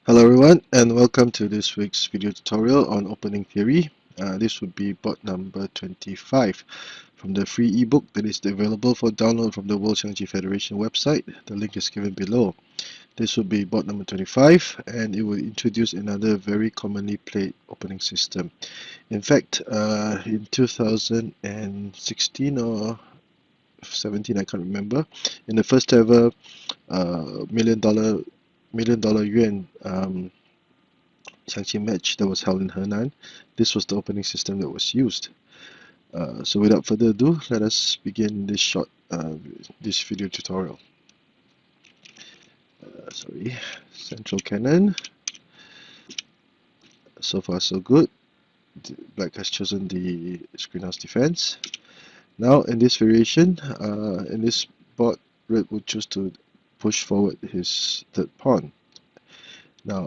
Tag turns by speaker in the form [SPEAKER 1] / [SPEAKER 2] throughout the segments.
[SPEAKER 1] Hello everyone, and welcome to this week's video tutorial on opening theory. This would be board number 25 from the free ebook that is available for download from the World Xiangqi Federation website. The link is given below. This would be board number 25, and it will introduce another very commonly played opening system. In fact, in 2016 or 17, I can't remember, in the first ever million dollar yuan Xiangqi match that was held in Henan, this was the opening system that was used. So without further ado, let us begin this this video tutorial. Central cannon. So far so good. Black has chosen the screenhouse defense. Now in this variation, in this board, red would choose to push forward his third pawn. Now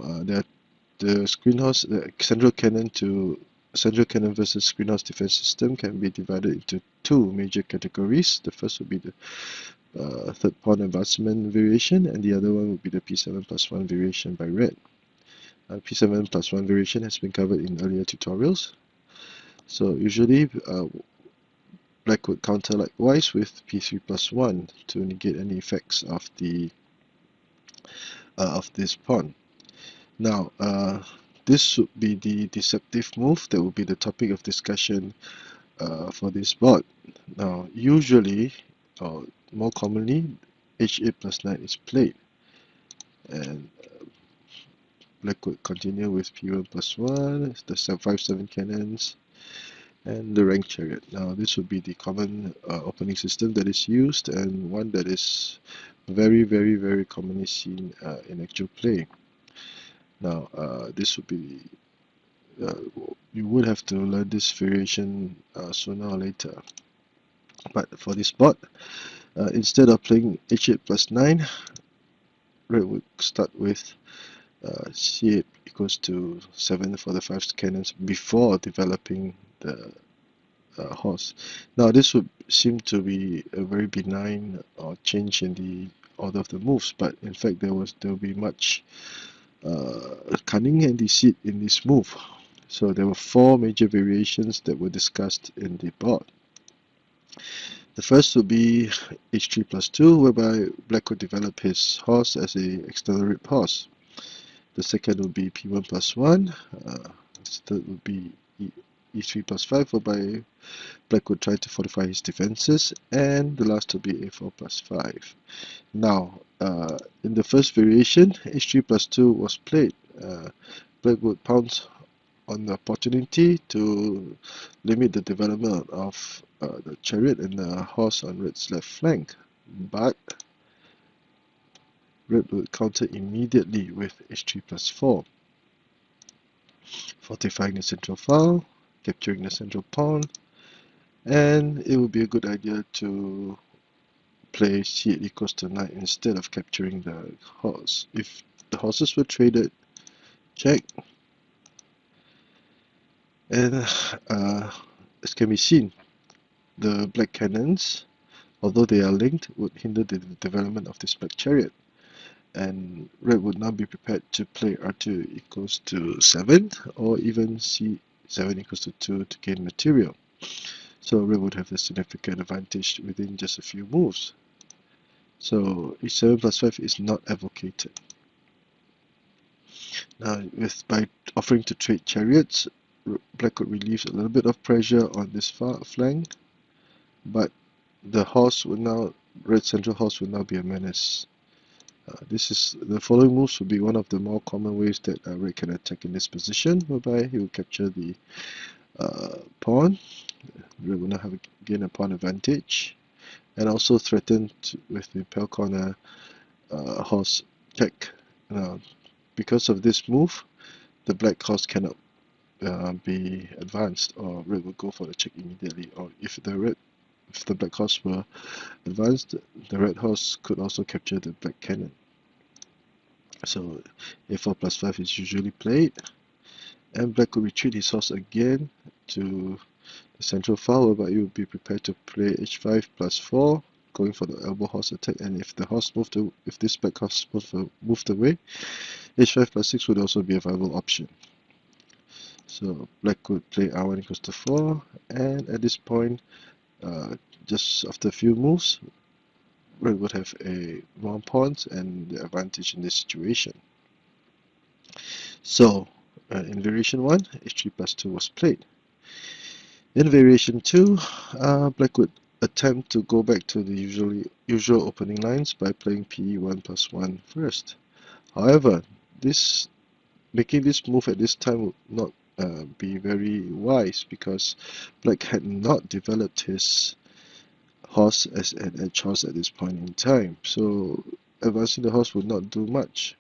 [SPEAKER 1] the screenhouse, the central cannon versus screenhouse defense system can be divided into two major categories. The first would be the third pawn advancement variation, and the other one would be the p7+1 variation by red. P7+1 variation has been covered in earlier tutorials. So usually black would counter likewise with p3+1 to negate any effects of the of this pawn. Now this should be the deceptive move that will be the topic of discussion for this board. Now usually, or more commonly, h8+9 is played, and black would continue with p1+1, the 5-7 cannons, and the rank chariot. Now this would be the common opening system that is used, and one that is very commonly seen in actual play. Now this would be you would have to learn this variation sooner or later. But for this board, instead of playing h8+9, red would start with c8 equals to 7 for the 5 cannons before developing the horse. Now this would seem to be a very benign change in the order of the moves, but in fact there will be much cunning and deceit in this move. So there were 4 major variations that were discussed in the board. The first would be h3+2, whereby black would develop his horse as an external rib horse. The second would be p1+1. The third would be e3+5, whereby black would try to fortify his defenses, and the last would be a4+5. Now, in the first variation, h3+2 was played. Black would pounce on the opportunity to limit the development of the chariot and the horse on red's left flank, but red would counter immediately with h3+4, fortifying the central file, capturing the central pawn, and it would be a good idea to play c8 equals to 9 instead of capturing the horse. If the horses were traded, check, and as can be seen, the black cannons, although they are linked, would hinder the development of this black chariot, and red would now be prepared to play r2 equals to 7 or even c7 equals to 2 to gain material. So red would have a significant advantage within just a few moves. So h7+5 is not advocated. Now, by offering to trade chariots, black could relieve a little bit of pressure on this flank, but the horse would now, red central horse would now be a menace. The following moves would be one of the more common ways that red can attack in this position, whereby he will capture the pawn. Red will now gain a pawn advantage, and also threaten with the pale corner horse check. Now, because of this move, the black horse cannot be advanced, or red will go for the check immediately. Or if the black horse were advanced, the red horse could also capture the black cannon. So a4+5 is usually played, and black will retreat his horse again to the central file, whereby you will be prepared to play h5+4, going for the elbow horse attack. And if the horse if this black horse moved away, h5 plus 6 would also be a viable option. So black could play r1 equals to 4, and at this point, just after a few moves, red would have a more pawns and the advantage in this situation. So in variation 1, h3 plus 2 was played. In variation 2, black would attempt to go back to the usual opening lines by playing p1 plus 1 first. However, making this move at this time would not be very wise, because black had not developed his horse as an edge horse at this point in time, so advancing the horse would not do much.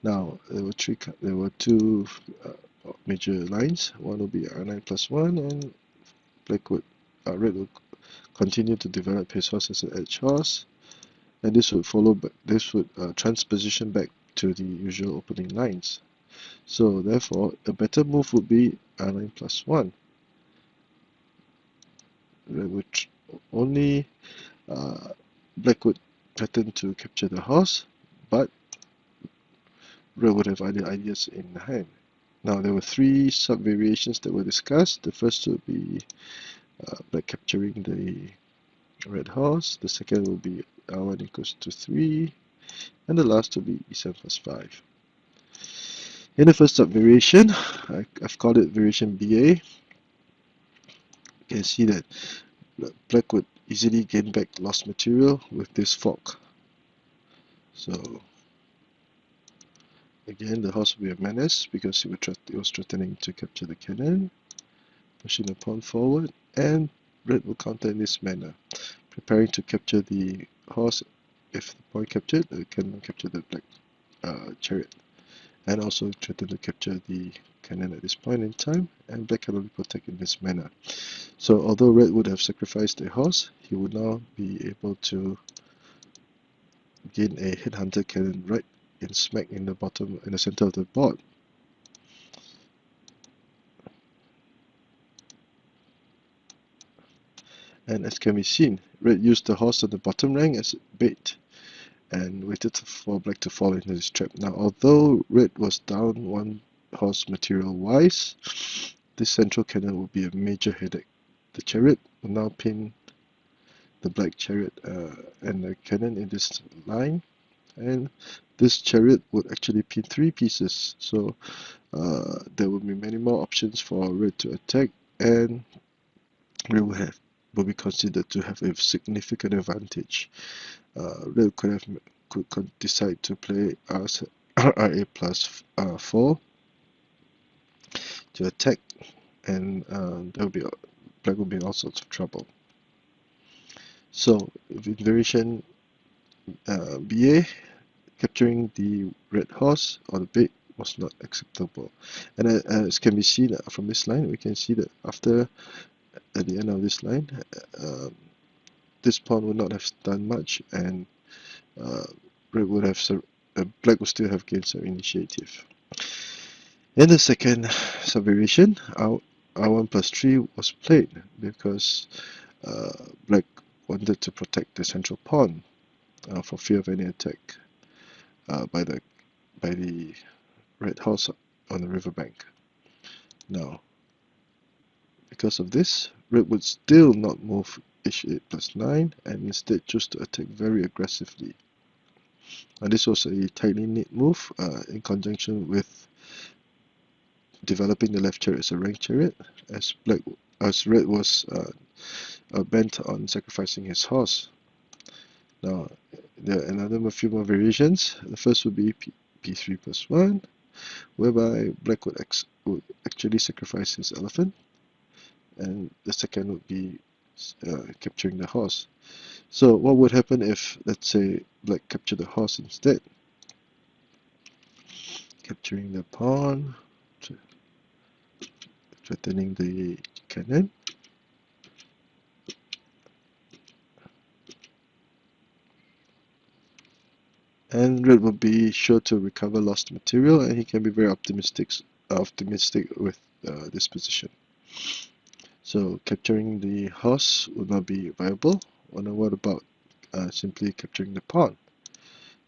[SPEAKER 1] Now there were two major lines. One would be r9 plus 1, and red would continue to develop his horse as an edge horse, and this would transposition back to the usual opening lines. So therefore, a better move would be r9 plus 1. Red would black would threaten to capture the horse, but red would have other ideas in hand. Now there were three sub-variations that were discussed. The first would be black capturing the red horse. The second will be r1 equals to 3, and the last will be e7 plus 5. In the first sub-variation, I've called it variation BA. You can see that black would easily gain back lost material with this fork. So again, the horse will be a menace because it was threatening to capture the cannon, pushing the pawn forward, and red will counter in this manner, preparing to capture the horse. If the pawn captured, the cannon will capture the black chariot, and also threaten to capture the cannon at this point in time, and black can only protect in this manner. So although red would have sacrificed a horse, he would now be able to gain a headhunter cannon right in smack in the center of the board. And as can be seen, red used the horse on the bottom rank as bait and waited for black to fall into this trap. Now, although red was down one horse material wise, this central cannon will be a major headache. The chariot will now pin the black chariot and the cannon in this line, and this chariot would actually pin 3 pieces, so there will be many more options for red to attack, and red will be considered to have a significant advantage. Red could decide to play RA plus 4 to attack, and black will be in all sorts of trouble. So in variation BA, capturing the red horse or the bait was not acceptable. And as can be seen from this line, we can see that at the end of this line, this pawn would not have done much, and black would still have gained some initiative. In the second sub-variation, r1 plus 3 was played because black wanted to protect the central pawn for fear of any attack by the red horse on the riverbank. Now, because of this, red would still not move h8 plus 9 and instead choose to attack very aggressively. And this was a tightly knit move in conjunction with developing the left chariot as a rank chariot, as red was bent on sacrificing his horse. Now, there are a few more variations. The first would be p3 plus 1, whereby black would actually sacrifice his elephant, and the second would be capturing the horse. So what would happen if, let's say, black captured the horse instead? Capturing the pawn, threatening the cannon, and red will be sure to recover lost material, and he can be very optimistic with this position. So capturing the horse would not be viable. What about simply capturing the pawn?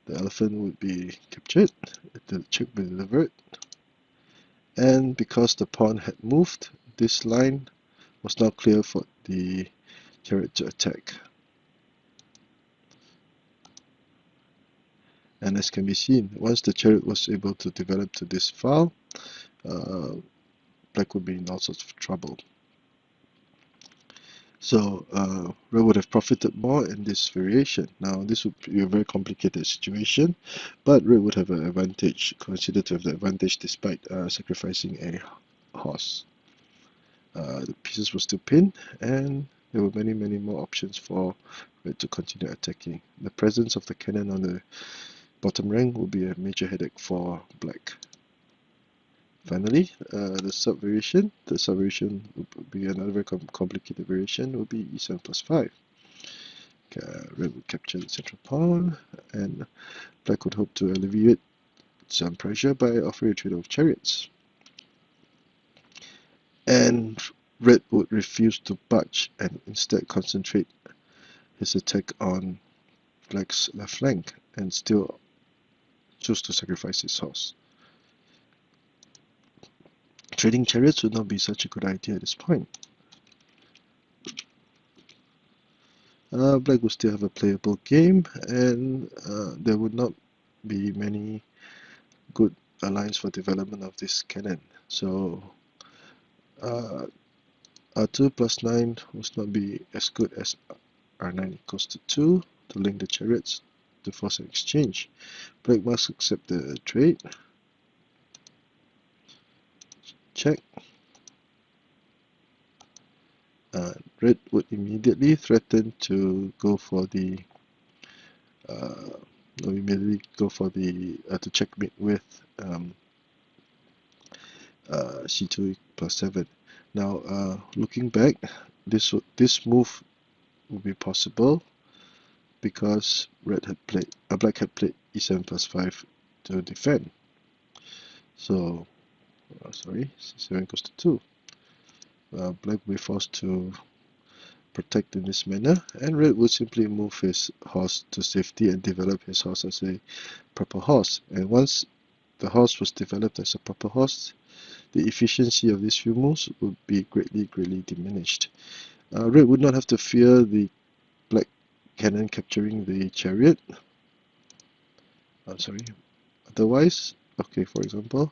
[SPEAKER 1] the elephant would be captured, the check would be delivered, and because the pawn had moved, this line was now clear for the chariot to attack. And as can be seen, once the chariot was able to develop to this file, black would be in all sorts of trouble. So red would have profited more in this variation. Now this would be a very complicated situation, but red would have an advantage, considered to have the advantage despite sacrificing a horse. The pieces were still pinned, and there were many more options for red to continue attacking. The presence of the cannon on the bottom rank will be a major headache for black. Finally, the sub-variation would be another very complicated variation, would be e7 plus 5. Red would capture the central pawn, and black would hope to alleviate some pressure by offering a trade of chariots. And red would refuse to budge and instead concentrate his attack on black's left flank and still choose to sacrifice his horse. Trading chariots would not be such a good idea at this point. Black would still have a playable game, and there would not be many good lines for development of this cannon. So R2 plus 9 must not be as good as R9 equals to 2 to link the chariots to force an exchange. Black must accept the trade. Check. Red would immediately threaten to go for the to checkmate with c2 plus 7. Now, looking back, this move would be possible because black had played e7 plus 5 to defend. So, c7 equals to 2. Black will be forced to protect in this manner, and red would simply move his horse to safety and develop his horse as a proper horse. And once the horse was developed as a proper horse, the efficiency of these few moves would be greatly diminished. Red would not have to fear the black cannon capturing the chariot. Otherwise, for example,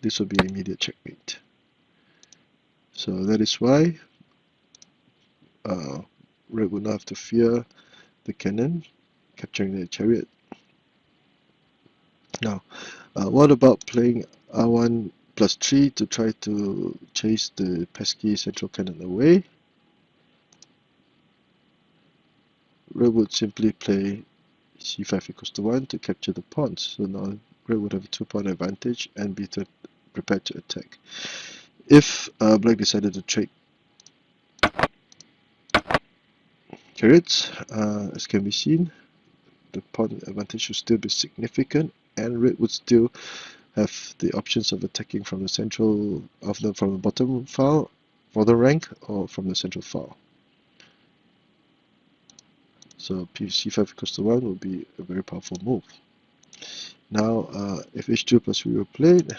[SPEAKER 1] this would be immediate checkmate. So that is why red would not have to fear the cannon capturing the chariot. Now, what about playing R1 plus 3 to try to chase the pesky central cannon away? Red would simply play c5 equals to 1 to capture the pawns. So now red would have a 2-pawn advantage and be prepared to attack. If black decided to trade chariots, as can be seen, the pawn advantage would still be significant, and red would still have the options of attacking from the central from the bottom file for the rank or from the central file. So c5 equals to 1 would be a very powerful move. Now, if h2 plus 3 were played,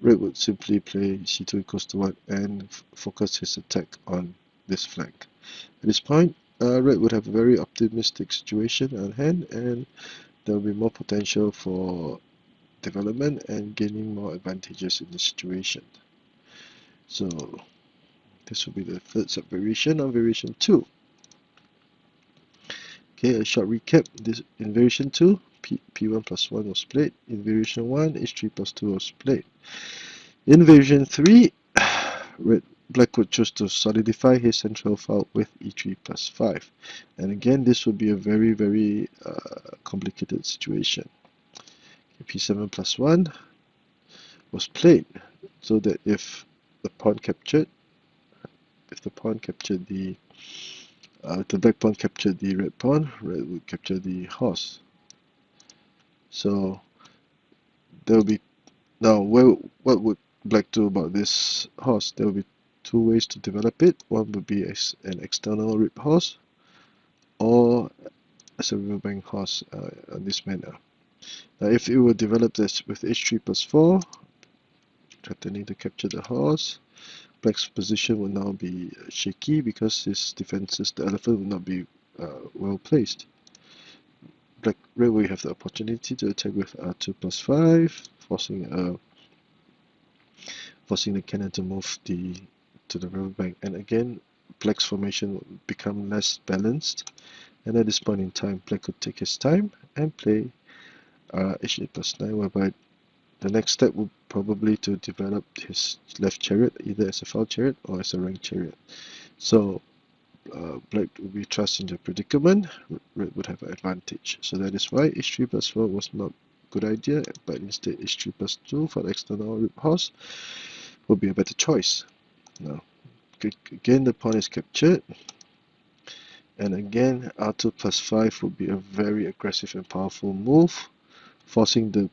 [SPEAKER 1] red would simply play c2 equals to 1 and focus his attack on this flank. At this point, red would have a very optimistic situation on hand, and there will be more potential for development and gaining more advantages in this situation. So this will be the third subvariation of variation 2. Okay, a short recap. In variation 2, p1 plus 1 was played. In variation 1, h3 plus 2 was played. In variation 3, black would choose to solidify his central file with e3 plus 5. And again, this would be a very complicated situation. p7 plus 1 was played, so that if the black pawn captured the red pawn, red would capture the horse. So there will be what would black do about this horse? There will be two ways to develop it. One would be as an external rib horse, or as a riverbank horse in this manner. Now if it were developed as with h3 plus 4, threatening to capture the horse, black's position will now be shaky because his defenses, the elephant, will not be well placed. Red will have the opportunity to attack with r2 plus 5, forcing the cannon to move to the riverbank. And again, black's formation will become less balanced. And at this point in time, black could take his time and play h8 plus 9, whereby the next step would probably to develop his left chariot either as a foul chariot or as a rank chariot. So black would be thrust into a predicament, red would have an advantage. So that is why h3 plus 4 was not a good idea, but instead h3 plus 2 for the external rib horse would be a better choice. Now, again the pawn is captured, and again r2 plus 5 would be a very aggressive and powerful move, forcing the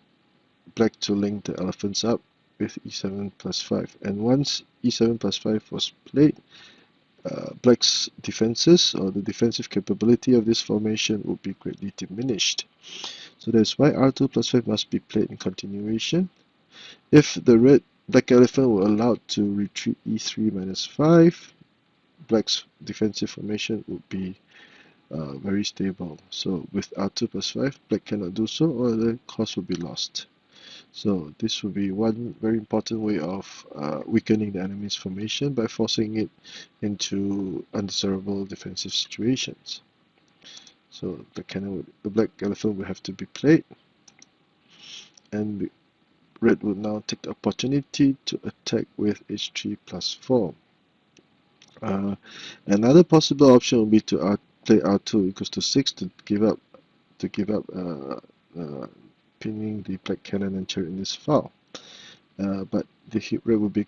[SPEAKER 1] black to link the elephants up with e7 plus 5. And once e7 plus 5 was played, black's defenses or the defensive capability of this formation would be greatly diminished. So that's why r2 plus 5 must be played in continuation. If the black elephant were allowed to retreat e3 minus 5, black's defensive formation would be very stable. So with r2 plus 5, black cannot do so, or the cause will be lost. So this will be one very important way of weakening the enemy's formation by forcing it into undesirable defensive situations. So the black elephant will have to be played, and red will now take the opportunity to attack with h3 plus 4. Another possible option would be to play r2 equals to 6 to give up pinning the black cannon and chariot in this file. But the red will be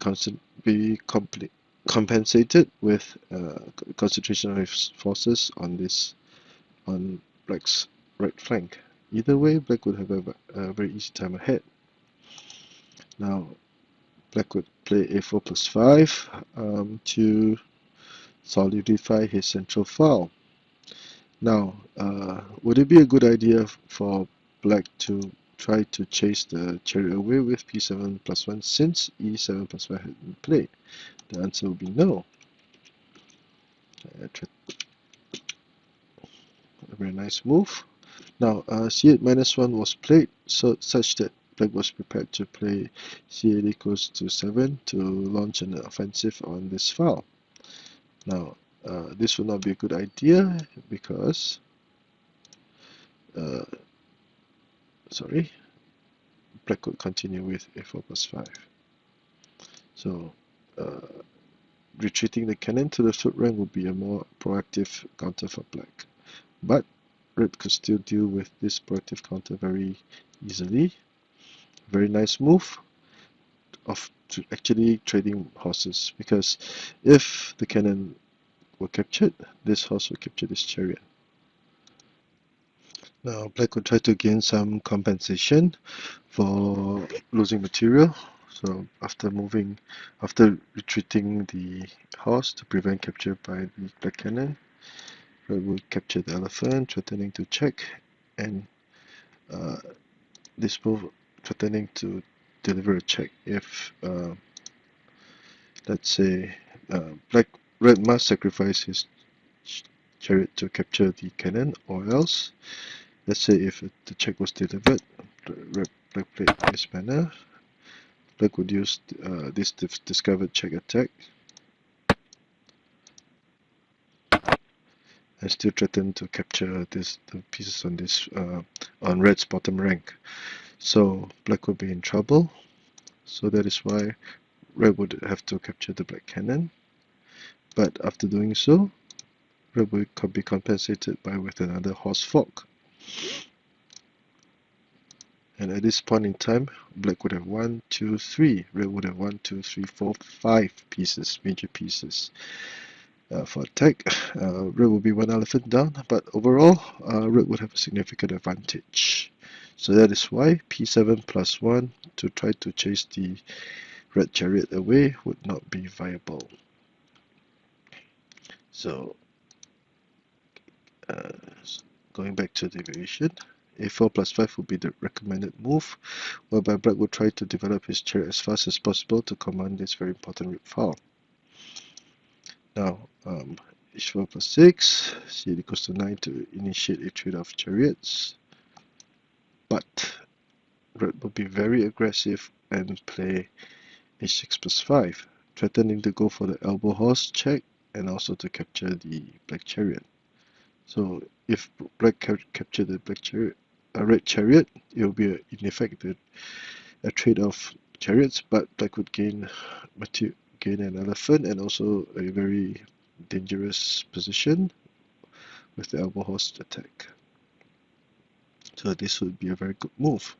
[SPEAKER 1] compensated with concentration of his forces on black's right flank. Either way, black would have a very easy time ahead. Now, black would play a4 plus 5 to solidify his central file. Now, would it be a good idea for black to try to chase the chariot away with p7 plus 1 since e7 plus 5 had been played? The answer would be no. A very nice move. Now, c8 minus 1 was played such that black was prepared to play c8 equals to 7 to launch an offensive on this file. Now, this would not be a good idea because black could continue with a4 plus 5. So retreating the cannon to the third rank would be a more proactive counter for black. But red could still deal with this proactive counter very easily. Very nice move of actually trading horses, because if the cannon were captured, this horse will capture this chariot. Now black will try to gain some compensation for losing material. So after retreating the horse to prevent capture by the black cannon, red will capture the elephant, threatening to check, and this move threatening to deliver a check if let's say red must sacrifice his chariot to capture the cannon, or else let's say if the check was delivered, black played this manner. Black would use this discovered check attack and still threaten to capture the pieces on this on red's bottom rank. So black would be in trouble. So that is why red would have to capture the black cannon. But after doing so, red would be compensated with another horse fork. And at this point in time, black would have 1, 2, 3. Red would have 1, 2, 3, 4, 5 pieces, major pieces for attack. Red would be one elephant down, but overall, red would have a significant advantage. So that is why p7 plus 1 to try to chase the red chariot away would not be viable. So going back to the variation, a4 plus 5 would be the recommended move, whereby black would try to develop his chariot as fast as possible to command this very important rook file. Now, h4 plus 6, c equals to 9 to initiate a trade of chariots, but red will be very aggressive and play h6 plus 5, threatening to go for the elbow horse check and also to capture the black chariot. So if black capture the red chariot, it will be in effect a trade of chariots, but black would gain an elephant and also a very dangerous position with the elbow horse attack. So this would be a very good move.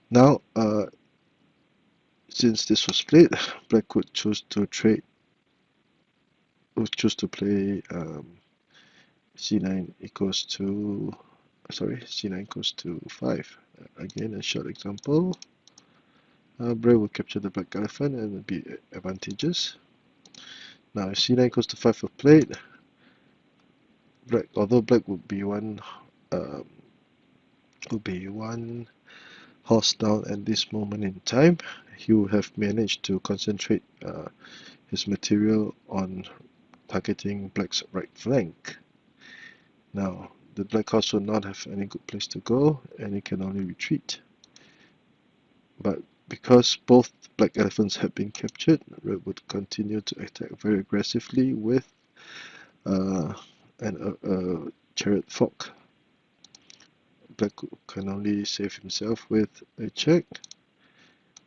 [SPEAKER 1] Now, since this was played, black would choose to play c9 equals to c9 equals to 5. Again, a short example. Black will capture the black elephant and will be advantageous. Now, if c9 equals to 5 of played, although black would be one horse down at this moment in time, he would have managed to concentrate his material on targeting black's right flank. Now, the black horse will not have any good place to go, and it can only retreat. But because both black elephants have been captured, red would continue to attack very aggressively with a chariot fork. Black can only save himself with a check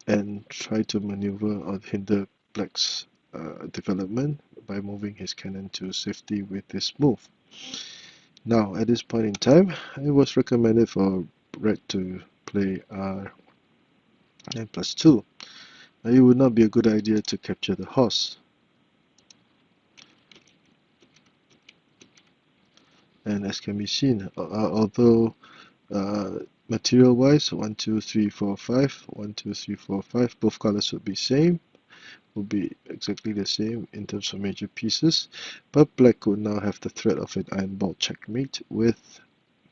[SPEAKER 1] and try to maneuver or hinder black's development by moving his cannon to safety with this move. Now, at this point in time, it was recommended for red to play r9 plus 2. Now, it would not be a good idea to capture the horse. And as can be seen, although material wise 1 2 3 4 5 1 2 3 4 5 both colors would be exactly the same in terms of major pieces, but black would now have the threat of an iron ball checkmate with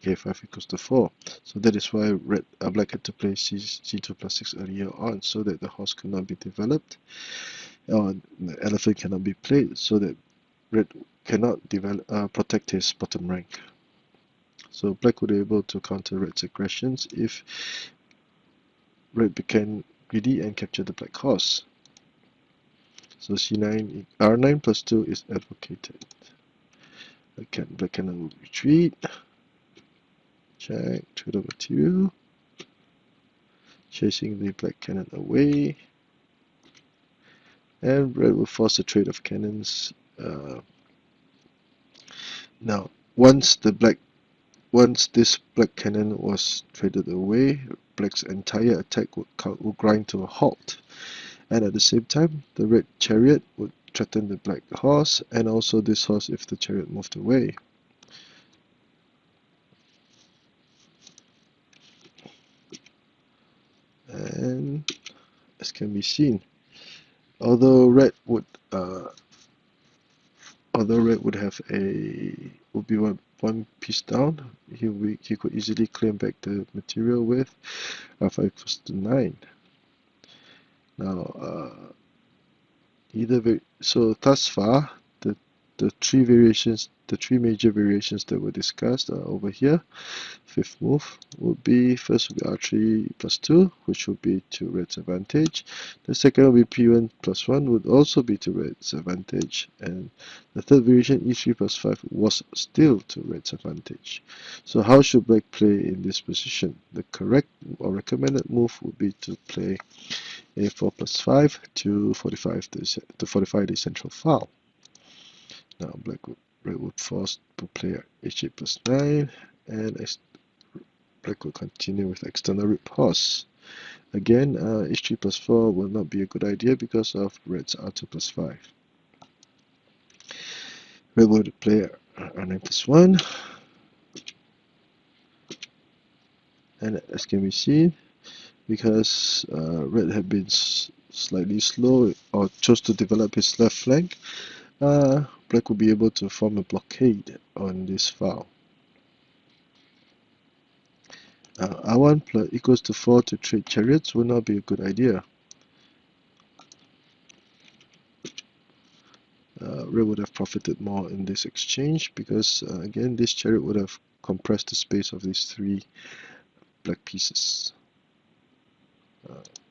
[SPEAKER 1] k5 equals to 4. So that is why black had to play c2 plus 6 earlier on, so that the horse could not be developed, or the elephant cannot be played, so that red cannot protect his bottom rank. So black would be able to counter red's aggressions if red became greedy and captured the black horse. So r9 plus 2 is advocated. Black can retreat, check, trade of material, chasing the black cannon away, and red will force a trade of cannons. Now, once this black cannon was traded away, black's entire attack would grind to a halt, and at the same time, the red chariot would threaten the black horse, and also this horse if the chariot moved away. And as can be seen, although red would be one piece down, he could easily claim back the material with r5 equals to 9. Now, so thus far, the three major variations that were discussed are over here. Fifth move would be r3 plus 2, which would be to red's advantage. The second would be p1 plus 1, would also be to red's advantage. And the third variation, e3 plus 5, was still to red's advantage. So how should black play in this position? The correct or recommended move would be to play a4 plus 5 to fortify the central file. Now red would force to play h8 plus 9, and black will continue with external rook horse. Again, h3 plus 4 will not be a good idea because of red's r2 plus 5. Red would play r9 plus 1, and as can be seen, because red had been slightly slow or chose to develop his left flank, black will be able to form a blockade on this file. R1 plus equals to 4 to trade chariots would not be a good idea. Red would have profited more in this exchange because again this chariot would have compressed the space of these 3 black pieces.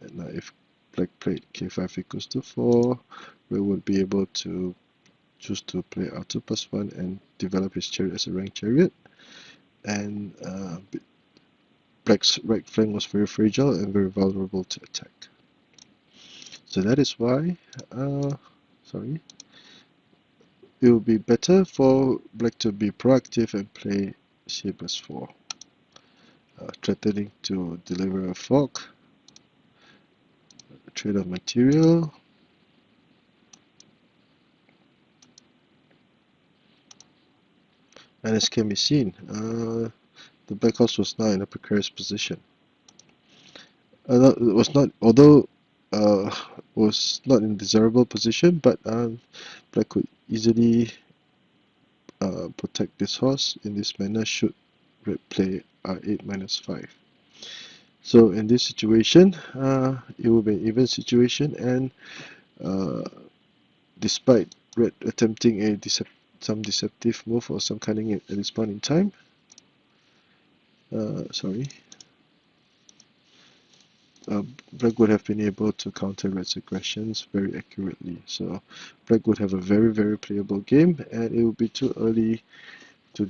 [SPEAKER 1] And now if black played k5 equals to 4, Red would be able to choose to play r2 plus 1 and develop his chariot as a ranked chariot. And black's right flank was very fragile and very vulnerable to attack. So that is why, it would be better for black to be proactive and play c plus 4, threatening to deliver a fork, trade of material, and as can be seen, the black horse was now in a precarious position. It was not, although was not in desirable position, but black could easily protect this horse in this manner should red play r8 minus 5. So in this situation, it will be an even situation, and despite red attempting some deceptive move or some cunning at this point in time, black would have been able to counter red's aggressions very accurately. So black would have a very, very playable game, and it would be too early to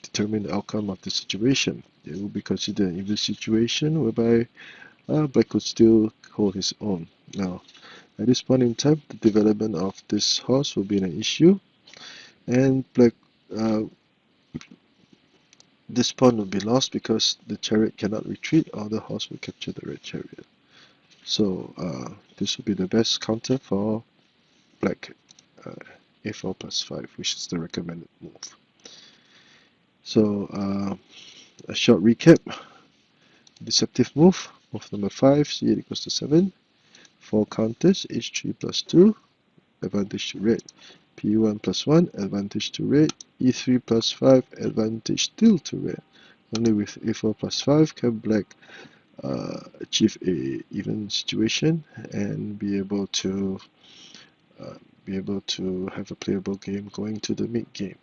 [SPEAKER 1] determine the outcome of the situation. It will be considered an even situation whereby black could still hold his own. Now, at this point in time, the development of this horse will be an issue, and black this pawn will be lost because the chariot cannot retreat or the horse will capture the red chariot. So this will be the best counter for black, a4 plus 5, which is the recommended move. So a short recap: deceptive move number 5, c8 equals to 7, 4 counters, h3 plus 2, advantage to red, p1 plus 1, advantage to red, e3 plus 5, advantage still to red. Only with a4 plus 5 can black achieve a even situation and be able to have a playable game going to the mid game.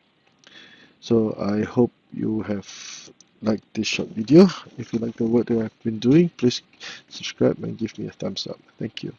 [SPEAKER 1] So I hope you have liked this short video. If you like the work that I've been doing, please subscribe and give me a thumbs up. Thank you.